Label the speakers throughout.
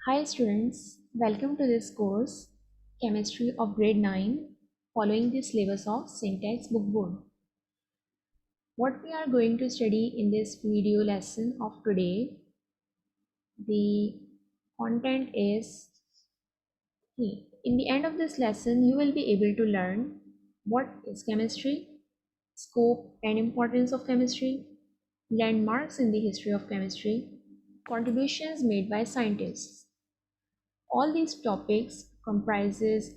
Speaker 1: Hi students, welcome to this course, Chemistry of Grade 9, following the syllabus of Syntax Book Board. What we are going to study in this video lesson of today, the content is key. In the end of this lesson, you will be able to learn what is chemistry, scope and importance of chemistry, landmarks in the history of chemistry, contributions made by scientists. All these topics comprises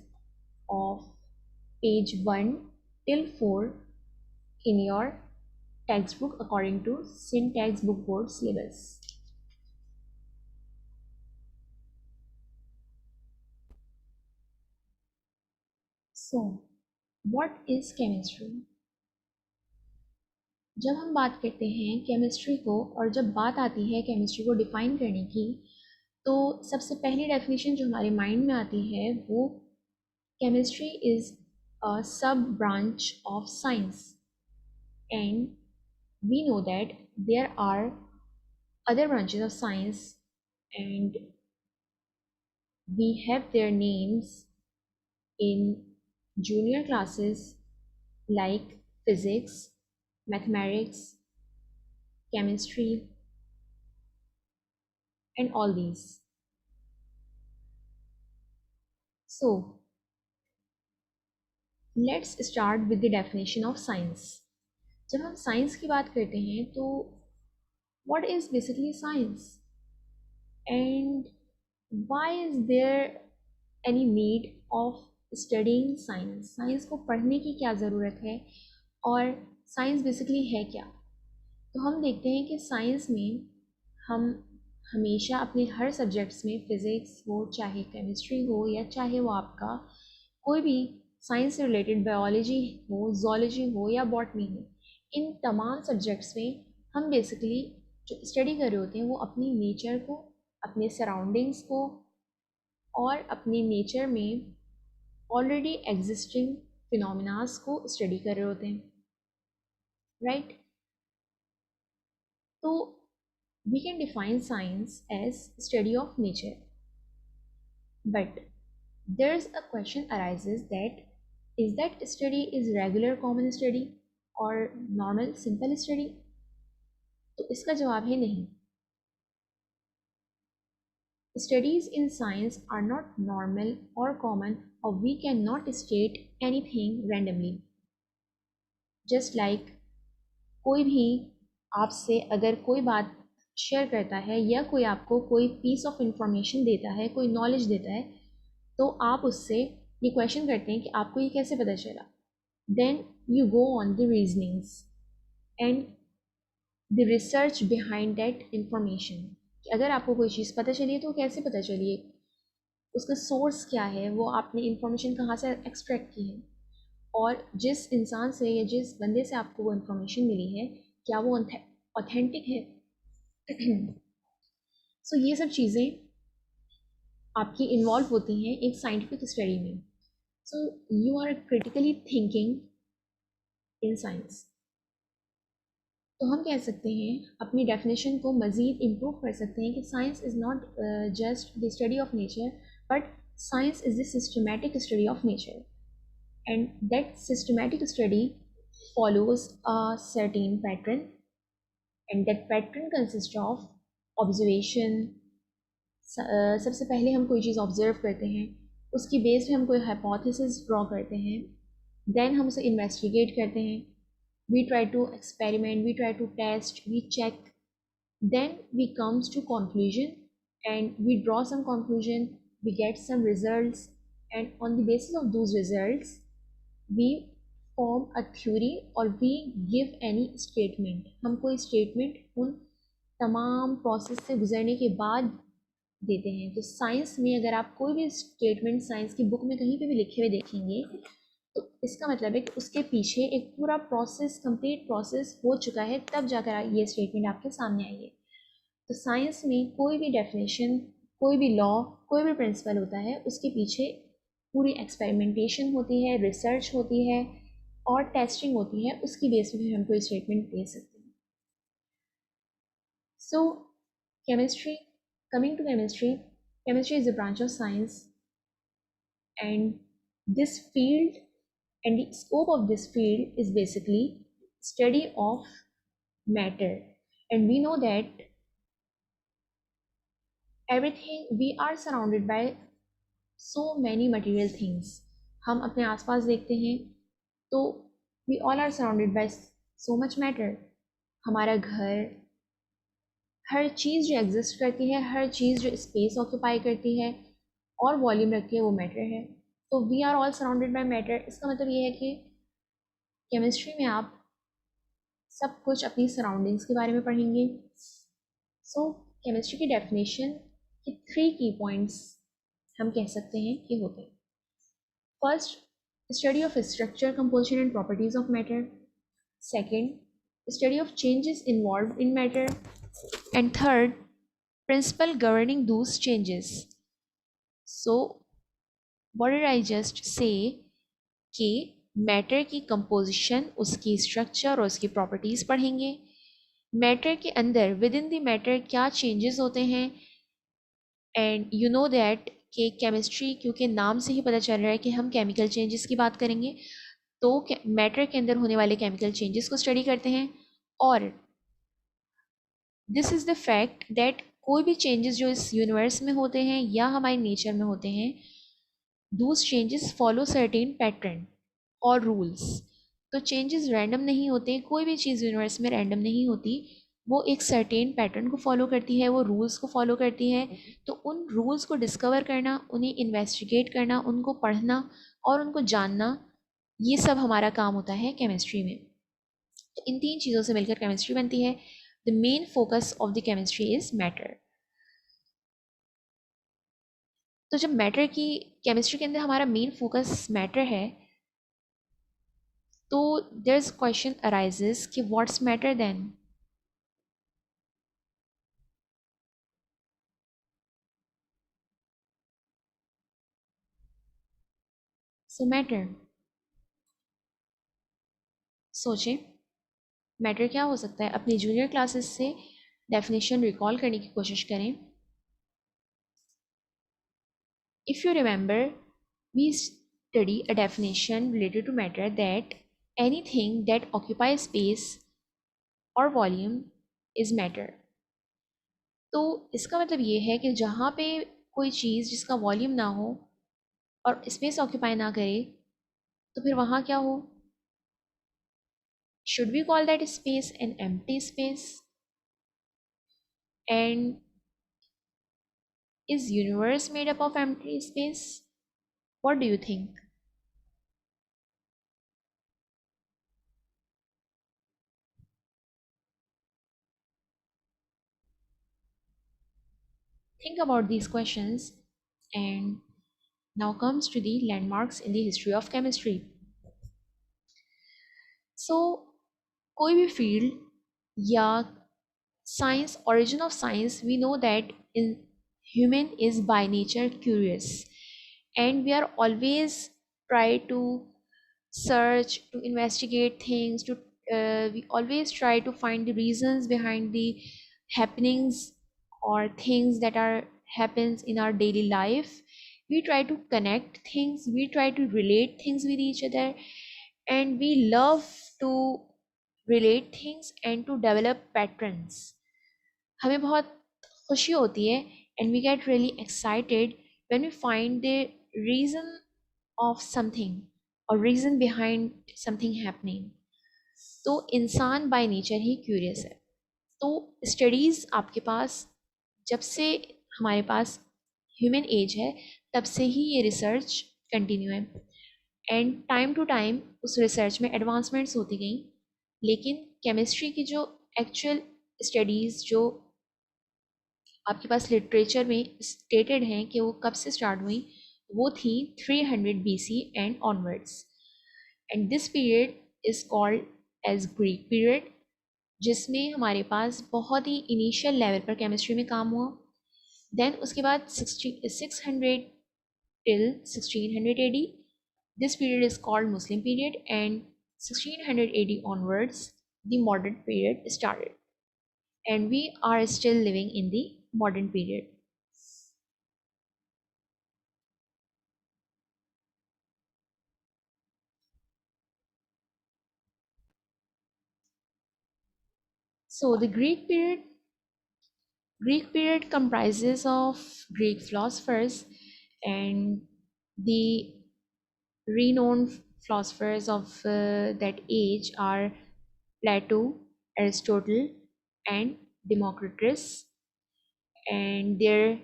Speaker 1: of page 1 till 4 in your textbook according to Syntax Book Board syllabus. So, what is chemistry? जब हम बात करते हैं chemistry को और जब बात आती है केमिस्ट्री को डिफाइन करने की, तो सबसे पहली डेफिनेशन जो हमारे माइंड में आती है वो केमिस्ट्री इज़ अ सब branch of science and we know that there are other branches of science and we have their names in junior classes like physics, mathematics, chemistry, and all these. So let's start with the definition of science. जब हम science की बात करते हैं तो what is basically science and why is there any need of studying science? Science को पढ़ने की क्या ज़रूरत है और साइंस बेसिकली है क्या? तो हम देखते हैं कि साइंस में हम हमेशा अपने हर सब्जेक्ट्स में फिज़िक्स हो, चाहे केमिस्ट्री हो या चाहे वो आपका कोई भी साइंस से रिलेटेड बायोलॉजी हो, ज़ूलॉजी हो या बॉटनी हो, इन तमाम सब्जेक्ट्स में हम बेसिकली जो स्टडी कर रहे होते हैं वो अपनी नेचर को, अपने सराउंडिंग्स को और अपने नेचर में ऑलरेडी एग्जिस्टिंग फिनोमिनास को स्टडी कर रहे होते हैं, राइट? तो we can define science as study of nature, but there's a question arises that is that study is regular common study or normal simple study? तो इसका जवाब है नहीं. Studies in science are not normal or common, or we cannot state anything randomly. Just like कोई भी आपसे अगर कोई बात शेयर करता है या कोई आपको कोई पीस ऑफ इंफॉर्मेशन देता है, कोई नॉलेज देता है, तो आप उससे ये क्वेश्चन करते हैं कि आपको ये कैसे पता चला. Then you go on the reasonings and the research behind that information कि अगर आपको कोई चीज़ पता चली है तो कैसे पता चली है, उसका सोर्स क्या है, वो आपने इंफॉर्मेशन कहाँ से एक्सट्रैक्ट की है और जिस इंसान से या जिस बंदे से आपको वो इंफॉर्मेशन मिली है क्या वो ऑथेंटिक है. सो ये सब चीज़ें आपकी इन्वॉल्व होती हैं एक साइंटिफिक स्टडी में. So you are critically thinking in science. तो हम कह सकते हैं अपनी डेफिनेशन को मज़ीद इम्प्रूव कर सकते हैं कि science is not just the study of nature, but science is the systematic study of nature, and that systematic study follows a certain pattern, and that pattern consists of observation. सबसे पहले हम कोई चीज़ observe करते हैं, उसकी base पे हम कोई हाइपोथेसिस ड्रॉ करते हैं, देन हम उसे इन्वेस्टिगेट करते हैं, we try to experiment, we try to test, we check, then we comes to conclusion and we draw some conclusion, we get some results, and on the basis of those results we form a theory or we give any statement. हम कोई statement उन तमाम process से गुजरने के बाद देते हैं. तो साइंस में अगर आप कोई भी स्टेटमेंट साइंस की बुक में कहीं पे भी लिखे हुए देखेंगे तो इसका मतलब है कि उसके पीछे एक पूरा प्रोसेस, कंप्लीट प्रोसेस हो चुका है, तब जाकर ये स्टेटमेंट आपके सामने आई है. तो साइंस में कोई भी डेफिनेशन, कोई भी लॉ, कोई भी प्रिंसिपल होता है, उसके पीछे पूरी एक्सपेरिमेंटेशन होती है, रिसर्च होती है और टेस्टिंग होती है, उसकी बेस पे हम कोई स्टेटमेंट दे सकते हैं. So chemistry, coming to chemistry, Chemistry is a branch of science, and this field and the scope of this field is basically study of matter. And we know that everything, we are surrounded by so many material things. हम अपने आसपास देखते हैं तो we all are surrounded by so much matter. हमारा घर, हर चीज़ जो exist करती है, हर चीज़ जो स्पेस ऑक्यूपाई करती है और वॉल्यूम रखती है, वो मैटर है. तो we are all surrounded by matter. इसका मतलब ये है कि केमिस्ट्री में आप सब कुछ अपनी सराउंडिंग्स के बारे में पढ़ेंगे. सो केमिस्ट्री की डेफिनेशन के 3 की पॉइंट्स हम कह सकते हैं कि होते हैं. First, study of structure, composition and properties of matter. Second, study of changes involved in matter. And third, principle governing those changes. So what did I just say? कि मैटर की कंपोजिशन, उसकी स्ट्रक्चर और उसकी properties पढ़ेंगे. Matter के अंदर, with in the matter क्या changes होते हैं. एंड यू नो दैट कि केमिस्ट्री, क्योंकि नाम से ही पता चल रहा है कि हम केमिकल चेंजेस की बात करेंगे, तो मैटर के अंदर होने वाले केमिकल चेंजेस को स्टडी करते हैं. और this is the fact that कोई भी चेंजेस जो इस यूनिवर्स में होते हैं या हमारे नेचर में होते हैं, दूस चेंजेस फॉलो सर्टेन पैटर्न और रूल्स. तो चेंजेस रैंडम नहीं होते, कोई भी चीज़ यूनिवर्स में रैंडम नहीं होती. वो एक सर्टेन पैटर्न को फॉलो करती है, वो रूल्स को फॉलो करती है. तो उन रूल्स को डिस्कवर करना, उन्हें इन्वेस्टिगेट करना, उनको पढ़ना और उनको जानना, ये सब हमारा काम होता है केमिस्ट्री में. तो इन 3 चीज़ों से मिलकर केमिस्ट्री बनती है. The main focus of the chemistry is matter. तो जब मैटर की, केमिस्ट्री के अंदर हमारा मेन फोकस मैटर है, तो देयर इज क्वेश्चन अराइजेस कि what's matter then. So matter, सोचें मैटर क्या हो सकता है. अपनी जूनियर क्लासेस से डेफिनेशन रिकॉल करने की कोशिश करें. If you remember, we study a definition related to matter that anything that occupy space और वॉल्यूम इज़ मैटर. तो इसका मतलब ये है कि जहाँ पे कोई चीज़ जिसका वॉल्यूम ना हो और स्पेस ऑक्यूपाई ना करे, तो फिर वहाँ क्या हो. Should we call that space an empty space? And is universe made up of empty space? What do you think? Think about these questions, and now comes to the landmarks in the history of chemistry. So कोई भी field या science, origin of science, we know that in human is by nature curious, and we are always try to search, to investigate things, to we always try to find the reasons behind the happenings or things that are happens in our daily life. We try to connect things, we try to relate things with each other, and we love to relate things and to develop patterns. हमें बहुत खुशी होती है, and we get really excited when we find the reason of something or reason behind something happening. तो इंसान by nature he curious है. तो studies आपके पास, जब से हमारे पास ह्यूमन एज है, तब से ही ये रिसर्च कंटिन्यू है. एंड टाइम टू टाइम उस रिसर्च में एडवांसमेंट्स होती गई. लेकिन केमिस्ट्री की जो एक्चुअल स्टडीज़ जो आपके पास लिटरेचर में स्टेटेड हैं कि वो कब से स्टार्ट हुई, वो थी 300 BC and onwards. And this period is called age Greek period, जिसमें हमारे पास बहुत ही इनिशियल लेवल पर केमिस्ट्री में काम हुआ. देन उसके बाद 600 till 1600 AD, this period is called Muslim period, and 1600 AD onwards the modern period started, and we are still living in the modern period. So the Greek period comprises of Greek philosophers, and the renowned philosophers of that age are Plato, Aristotle, and Democritus, and their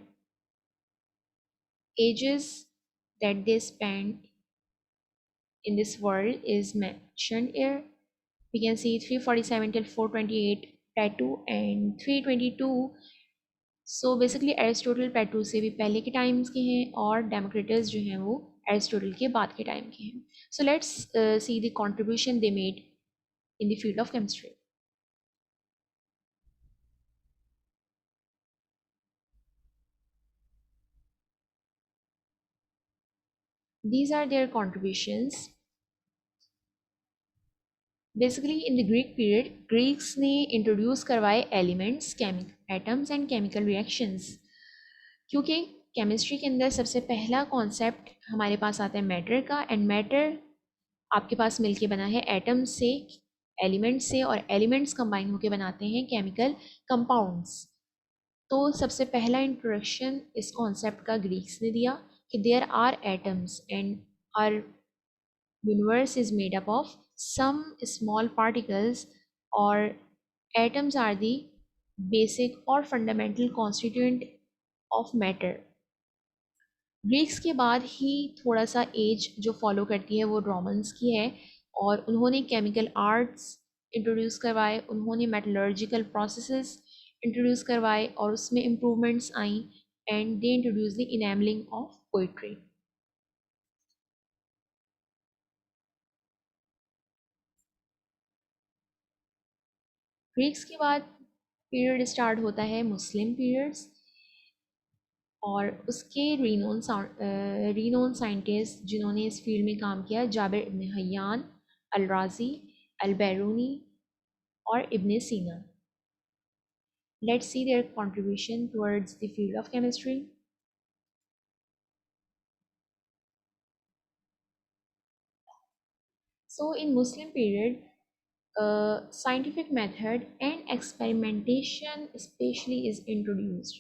Speaker 1: ages that they spent in this world is mentioned here. We can see 347 till 428 Plato and 322. So basically Aristotle Plato से भी पहले के times के हैं और Democritus जो हैं वो एरिस्टोटल के बाद के टाइम के हैं. So let's see the contribution they made in the field of chemistry. These are their contributions. Basically in the Greek period Greeks ने इंट्रोड्यूस करवाए elements, atoms and chemical reactions. क्योंकि केमिस्ट्री के अंदर सबसे पहला कॉन्सेप्ट हमारे पास आता है मैटर का, एंड मैटर आपके पास मिलके बना है एटम्स से, एलिमेंट्स से, और एलिमेंट्स कंबाइन होकर बनाते हैं केमिकल कंपाउंड्स. तो सबसे पहला इंट्रोडक्शन इस कॉन्सेप्ट का ग्रीक्स ने दिया कि there are atoms and are universe is made up of some small particles, or atoms are the basic or fundamental constituent of matter. Greeks के बाद ही थोड़ा सा एज जो फॉलो करती है वो रोमन्स की है, और उन्होंने केमिकल आर्ट्स इंट्रोड्यूस करवाए, उन्होंने मेटलर्जिकल प्रोसेसेस इंट्रोड्यूस करवाए और उसमें इम्प्रूवमेंट्स आई, and they introduce the enamelling of pottery. Greeks के बाद पीरियड स्टार्ट होता है मुस्लिम पीरियड्स, और उसके रीनोन साइंटिस्ट जिन्होंने इस फील्ड में काम किया, जाबिर इब्न हयान, अल राजी, अल बैरूनी और इब्न सीना. Let's see there contribution towards the field of chemistry. So in Muslim period scientific method and experimentation especially is introduced.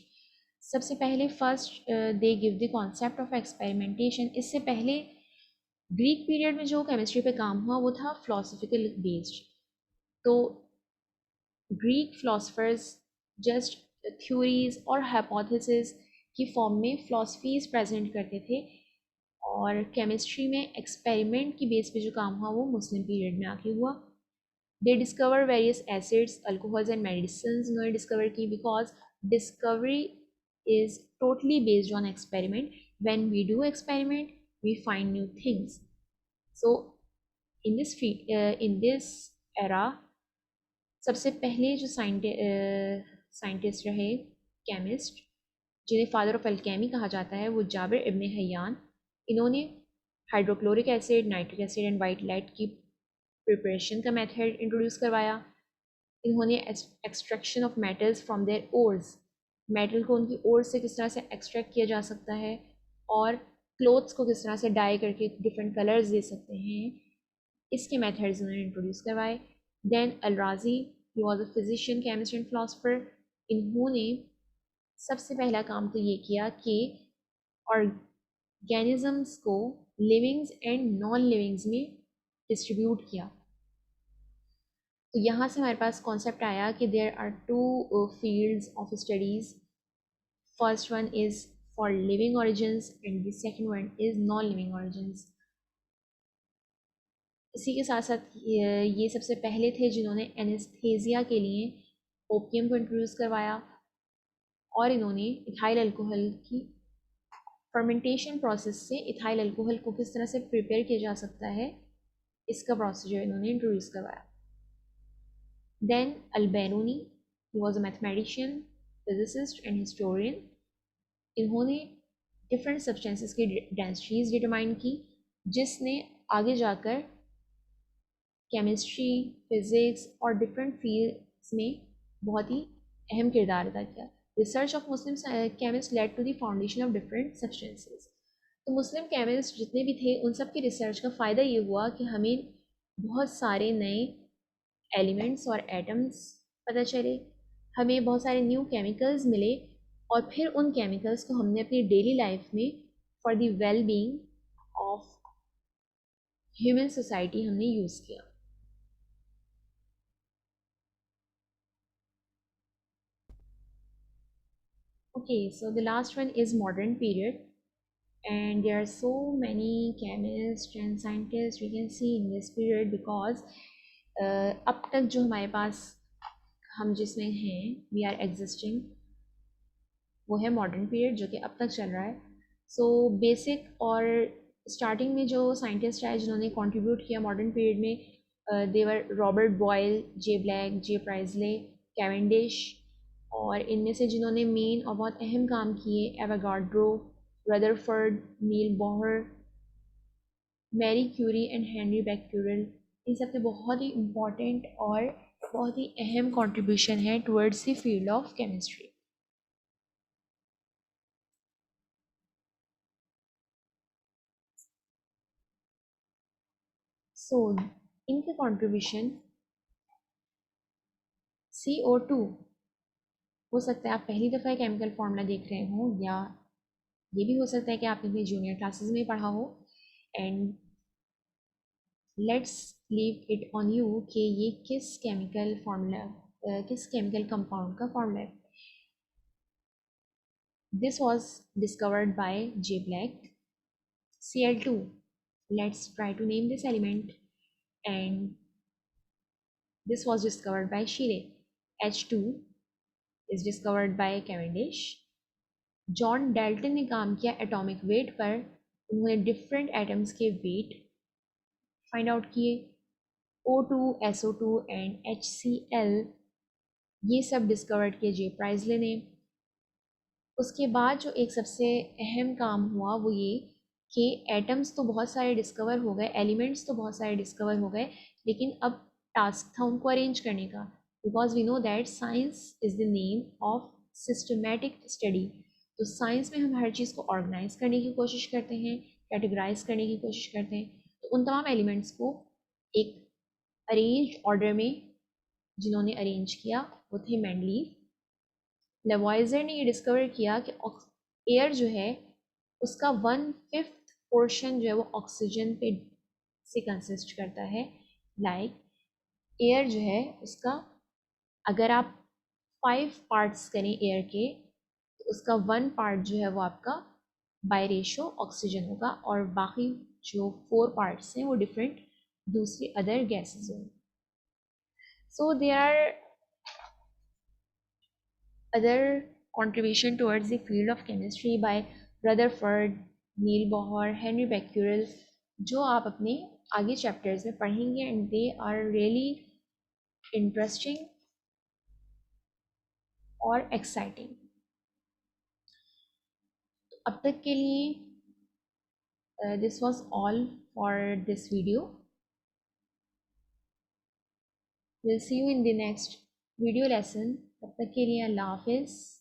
Speaker 1: सबसे पहले first they give the concept of experimentation. इससे पहले ग्रीक पीरियड में जो केमिस्ट्री पे काम हुआ वो था फिलोसफिकल बेस्ड. तो ग्रीक फिलोसफर्स जस्ट थ्योरीज और हाइपोथेसिस की फॉर्म में फिलोसफीज प्रेजेंट करते थे, और केमिस्ट्री में एक्सपेरिमेंट की बेस पे जो काम हुआ वो मुस्लिम पीरियड में आके हुआ. They discover various acids, alcohols and medicines उन्होंने discover की, because discovery is totally based on experiment. When we do experiment, we find new things. So in this era, सबसे पहले जो साइंटिस्ट रहे केमिस्ट जिन्हें फादर ऑफ अल्केमी कहा जाता है वो जाबिर इब्न हयान. इन्होंने hydrochloric acid, nitric acid and white light की प्रिपरेशन का मेथड इंट्रोड्यूस करवाया. इन्होंने extraction of metals from their ores, metal को उनकी ओर से किस तरह से एक्सट्रैक्ट किया जा सकता है, और क्लोथ्स को किस तरह से डाई करके डिफरेंट कलर्स दे सकते हैं, इसके मेथड्स उन्होंने इंट्रोड्यूस करवाए. देन अल राजी, he was a physician, chemist and philosopher. इन्होंने सबसे पहला काम तो ये किया कि ऑर्गेनिजम्स को लिविंग्स एंड नॉन लिविंग्स में डिस्ट्रीब्यूट किया. तो यहाँ से हमारे पास कॉन्सेप्ट आया कि there are two fields of studies. First one is for living origins and the second one is non living origins. इसी के साथ साथ ये सबसे पहले थे जिन्होंने एनेस्थेसिया के लिए ओपियम को इंट्रोड्यूस करवाया, और इन्होंने इथाइल अल्कोहल की फर्मेंटेशन प्रोसेस से इथाइल अल्कोहल को किस तरह से प्रिपेयर किया जा सकता है इसका प्रोसीजर इन्होंने इंट्रोड्यूस करवाया. Then Al-Biruni, he was a mathematician, physicist and historian. इन्होंने डिफरेंट सब्सटेंसेस की डेंसिटीज डिटरमाइन की, जिसने आगे जाकर केमिस्ट्री, फिजिक्स और डिफरेंट फील्ड्स में बहुत ही अहम किरदार अदा किया. Research of Muslim chemist led to the foundation of different substances. तो मुस्लिम केमिस्ट जितने भी थे उन सब की रिसर्च का फ़ायदा ये हुआ कि हमें बहुत सारे नए एलिमेंट्स और एटम्स पता चले, हमें बहुत सारे न्यू केमिकल्स मिले, और फिर उन केमिकल्स को हमने अपनी डेली लाइफ में for the well being of human society हमने यूज़ किया. Okay, so the last one is modern period, and there are so many chemists and scientists we can see in this period because अब तक जो हमारे पास हम जिसमें हैं we are existing वो है मॉडर्न पीरियड जो कि अब तक चल रहा है. सो बेसिक और स्टार्टिंग में जो साइंटिस्ट आए जिन्होंने कंट्रीब्यूट किया मॉडर्न पीरियड में, देवर रॉबर्ट बॉयल, जे ब्लैक, जे प्राइजले, कैवेंडिश, और इनमें से जिन्होंने मेन और बहुत अहम काम किए Avogadro, Rutherford, Niels Bohr, Marie Curie and Henri Becquerel. इन सब के बहुत ही इम्पॉर्टेंट और बहुत ही अहम कंट्रीब्यूशन है towards the field of chemistry. So इनके कंट्रीब्यूशन CO2, हो सकता है आप पहली दफ़ा केमिकल फार्मूला देख रहे हो, या ये भी हो सकता है कि आपने अपनी जूनियर क्लासेस में पढ़ा हो. And let's leave it on you कि ये किस केमिकल फार्मूला, किस केमिकल कंपाउंड का फार्मूला है. This was discovered by J black. Cl2, let's try to name this element, and this was discovered by Shire. H2 is discovered by Cavendish. John Dalton ने काम किया atomic weight पर, उन्होंने different atoms के weight find out किए. O2, SO2 and HCl ये सब discovered किए जे प्राइजले ने. उसके बाद जो एक सबसे अहम काम हुआ वो ये कि एटम्स तो बहुत सारे डिस्कवर हो गए, एलिमेंट्स तो बहुत सारे डिस्कवर हो गए, लेकिन अब टास्क था उनको अरेंज करने का. Because we know that science is the name of systematic study. तो साइंस में हम हर चीज़ को ऑर्गेनाइज करने की कोशिश करते हैं, कैटेगराइज करने की कोशिश करते हैं. तो उन तमाम एलिमेंट्स को एक अरेंज ऑर्डर में जिन्होंने अरेंज किया वो थे मेंडलीव. लेवॉइजर ने ये डिस्कवर किया कि एयर जो है उसका 1/5 पोर्शन जो है वो ऑक्सीजन पे से कंसिस्ट करता है. लाइक एयर जो है उसका, अगर आप 5 पार्ट्स करें एयर के, तो उसका 1 पार्ट जो है वो आपका बाय रेशो ऑक्सीजन होगा, और बाकी जो 4 पार्ट्स हैं वो डिफरेंट दूसरी अदर गैसेस होंगे. So they are other contribution towards the field of chemistry by Rutherford, Neil Bohr, Henry Becquerel, जो आप अपने आगे चैप्टर्स में पढ़ेंगे, and they are really interesting और एक्साइटिंग. अब तक के लिए this was all for this video. Will see you in the next video lesson. तब तक के लिए अल्लाह हाफिज़.